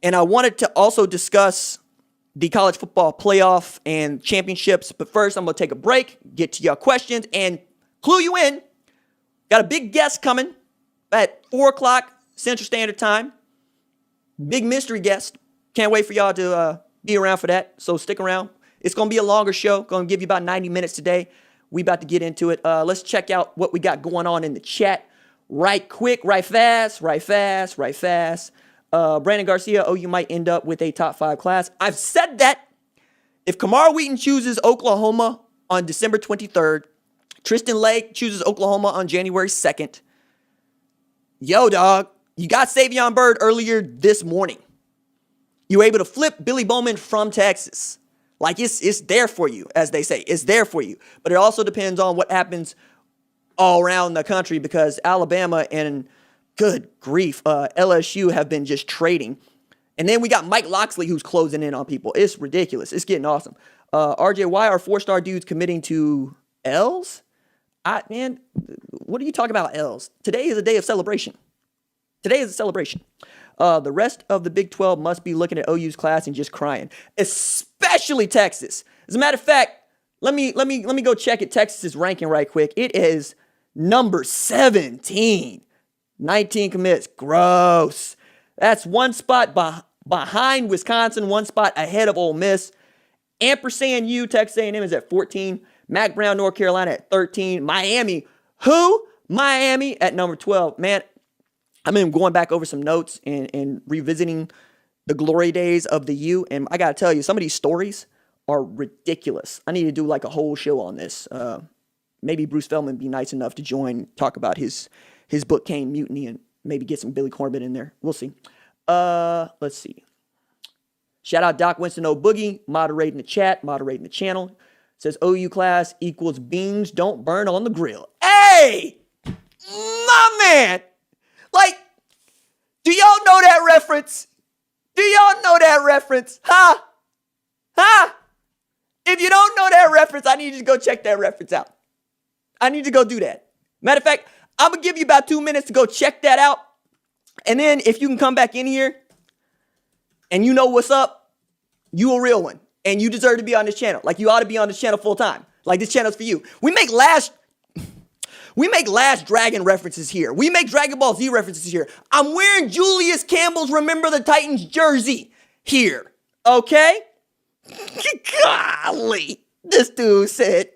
And I wanted to also discuss the college football playoff and championships. But first, I'm going to take a break, get to your questions, and clue you in. Got a big guest coming at 4 o'clock Central Standard Time. Big mystery guest. Can't wait for y'all to be around for that. So stick around. It's going to be a longer show. Going to give you about 90 minutes today. We about to get into it. Let's check out what we got going on in the chat. Right quick, right fast. Brandon Garcia, you might end up with a top 5 class. I've said that. If Kamar Wheaton chooses Oklahoma on December 23rd, Tristan Lake chooses Oklahoma on January 2nd. Yo, dog, you got Savion Byrd earlier this morning. You were able to flip Billy Bowman from Texas. Like, it's there for you, as they say. It's there for you. But it also depends on what happens all around the country, because Alabama and, good grief, LSU have been just trading. And then we got Mike Loxley, who's closing in on people. It's ridiculous. It's getting awesome. RJ, why are 4-star dudes committing to L's? Man, what are you talking about, L's? Today is a day of celebration. Today is a celebration. The rest of the Big 12 must be looking at OU's class and just crying, especially Texas. As a matter of fact, let me go check it. Texas's ranking right quick. It is number 17. 19 commits. Gross. That's one spot behind Wisconsin, one spot ahead of Ole Miss. Ampersand U, Texas A&M is at 14. Mac Brown, North Carolina at 13. Miami, who? Miami at number 12. Man, I've been going back over some notes and revisiting the glory days of the U. And I got to tell you, some of these stories are ridiculous. I need to do like a whole show on this. Maybe Bruce Feldman be nice enough to join, talk about his book, Kane Mutiny, and maybe get some Billy Corbett in there. We'll see. Let's see. Shout out Doc Winston O Boogie, moderating the chat, moderating the channel. Says OU class equals beans don't burn on the grill. Hey! My man! Like, do y'all know that reference? Do y'all know that reference? Huh? If you don't know that reference, I need you to go check that reference out. I need to go do that. Matter of fact, I'm going to give you about 2 minutes to go check that out. And then if you can come back in here and you know what's up, you a real one. And you deserve to be on this channel. Like, you ought to be on this channel full time. Like, this channel's for you. We make Last Dragon references here. We make Dragon Ball Z references here. I'm wearing Julius Campbell's Remember the Titans jersey here. Okay? Golly. This dude said,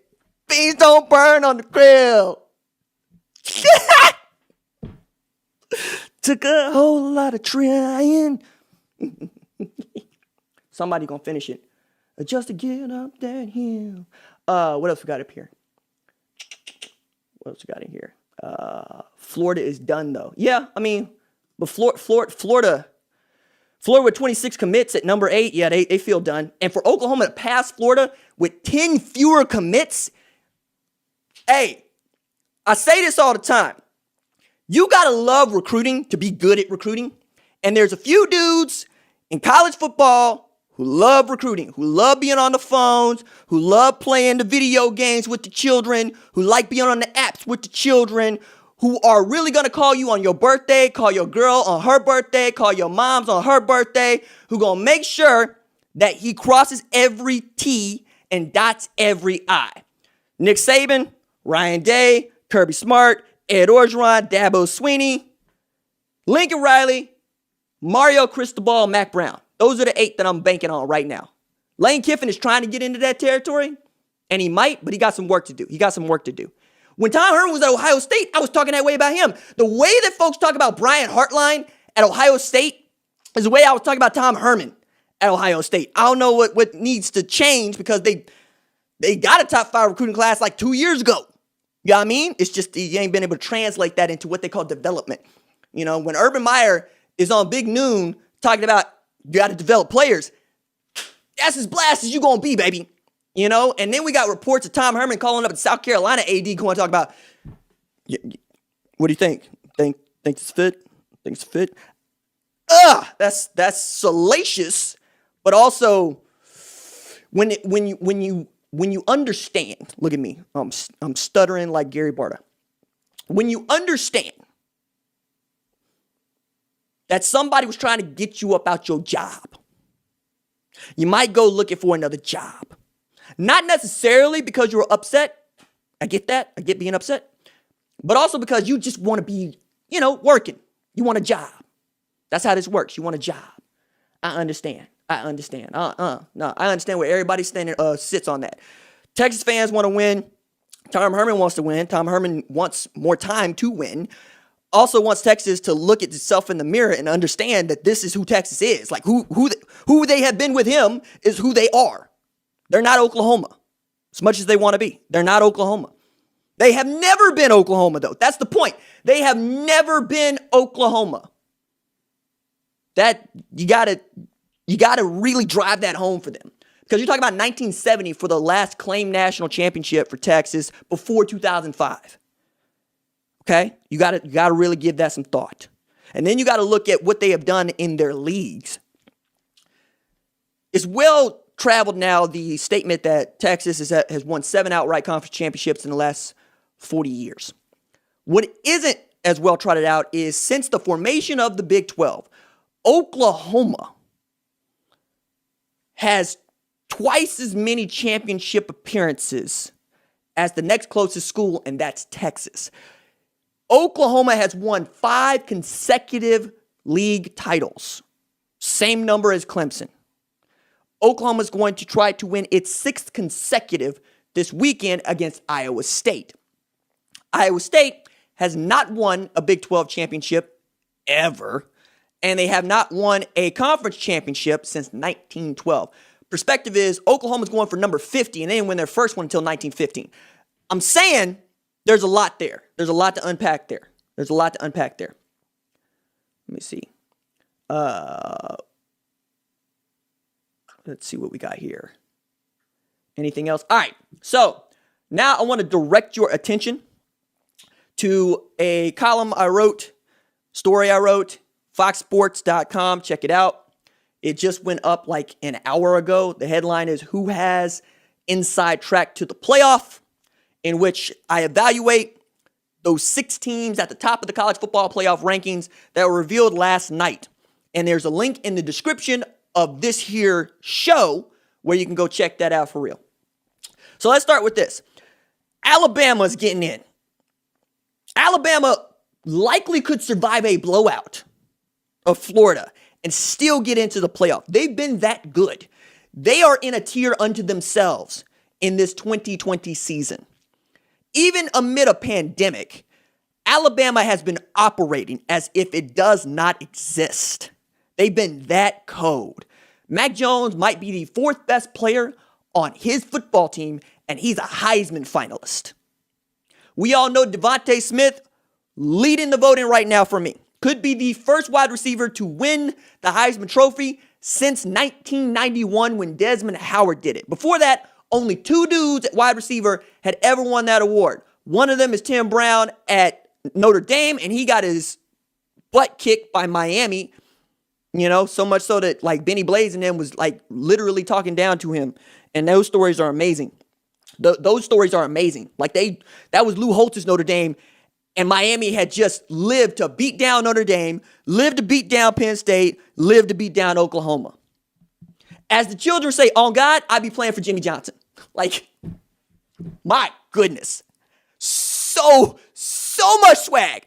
beans don't burn on the grill. Took a whole lot of trying. Somebody gonna finish it. Just to get up that hill. What else we got up here? What else we got in here? Florida is done, though. Yeah, I mean, but Florida with 26 commits at number 8, yeah, they feel done. And for Oklahoma to pass Florida with 10 fewer commits, hey, I say this all the time. You got to love recruiting to be good at recruiting. And there's a few dudes in college football who love recruiting, who love being on the phones, who love playing the video games with the children, who like being on the apps with the children, who are really going to call you on your birthday, call your girl on her birthday, call your moms on her birthday, who going to make sure that he crosses every T and dots every I. Nick Saban, Ryan Day, Kirby Smart, Ed Orgeron, Dabo Swinney, Lincoln Riley, Mario Cristobal, Mac Brown. Those are the 8 that I'm banking on right now. Lane Kiffin is trying to get into that territory, and he might, but he got some work to do. When Tom Herman was at Ohio State, I was talking that way about him. The way that folks talk about Brian Hartline at Ohio State is the way I was talking about Tom Herman at Ohio State. I don't know what needs to change, because they got a top 5 recruiting class like 2 years ago. You know what I mean? It's just you ain't been able to translate that into what they call development. You know, when Urban Meyer is on Big Noon talking about you got to develop players, that's as blast as you going to be, baby. You know? And then we got reports of Tom Herman calling up the South Carolina AD going to talk about, what do you think? Think it's fit? Think it's fit? That's salacious, but also when you understand, look at me, I'm stuttering like Gary Barta. When you understand that somebody was trying to get you up out your job, you might go looking for another job. Not necessarily because you're upset. I get that. I get being upset. But also because you just want to be, working. You want a job. That's how this works. You want a job. I understand. No, I understand where everybody sits on that. Texas fans want to win. Tom Herman wants to win. Tom Herman wants more time to win. Also wants Texas to look at itself in the mirror and understand that this is who Texas is. Like who they have been with him is who they are. They're not Oklahoma, as much as they want to be. They're not Oklahoma. They have never been Oklahoma, though. That's the point. They have never been Oklahoma. That you gotta really drive that home for them. Because you're talking about 1970 for the last claimed national championship for Texas before 2005. Okay? You gotta really give that some thought. And then you gotta look at what they have done in their leagues. It's well traveled now, the statement that Texas has won 7 outright conference championships in the last 40 years. What isn't as well trotted out is since the formation of the Big 12, Oklahoma has twice as many championship appearances as the next closest school, and that's Texas. Oklahoma has won 5 consecutive league titles. Same number as Clemson. Oklahoma is going to try to win its 6th consecutive this weekend against Iowa State. Iowa State has not won a Big 12 championship ever, and they have not won a conference championship since 1912. Perspective is Oklahoma's going for number 50, and they didn't win their first one until 1915. I'm saying there's a lot there. There's a lot to unpack there. Let me see. Let's see what we got here. Anything else? All right. So now I want to direct your attention to a story I wrote, foxsports.com. Check it out. It just went up like an hour ago. The headline is Who Has Inside Track to the Playoff, in which I evaluate those 6 teams at the top of the college football playoff rankings that were revealed last night. And there's a link in the description of this here show where you can go check that out for real. So let's start with this. Alabama's getting in. Alabama likely could survive a blowout of Florida and still get into the playoff. They've been that good. They are in a tier unto themselves in this 2020 season. Even amid a pandemic, Alabama has been operating as if it does not exist. They've been that cold. Mac Jones might be the 4th best player on his football team, and he's a Heisman finalist. We all know Devonta Smith leading the voting right now for me. Could be the first wide receiver to win the Heisman Trophy since 1991 when Desmond Howard did it. Before that, only 2 dudes at wide receiver had ever won that award. One of them is Tim Brown at Notre Dame, and he got his butt kicked by Miami. So much so that like Benny Blaze and them was like literally talking down to him. And those stories are amazing. Those stories are amazing. Like that was Lou Holtz's Notre Dame. And Miami had just lived to beat down Notre Dame, lived to beat down Penn State, lived to beat down Oklahoma. As the children say, on God, I'd be playing for Jimmy Johnson. Like, my goodness. So much swag.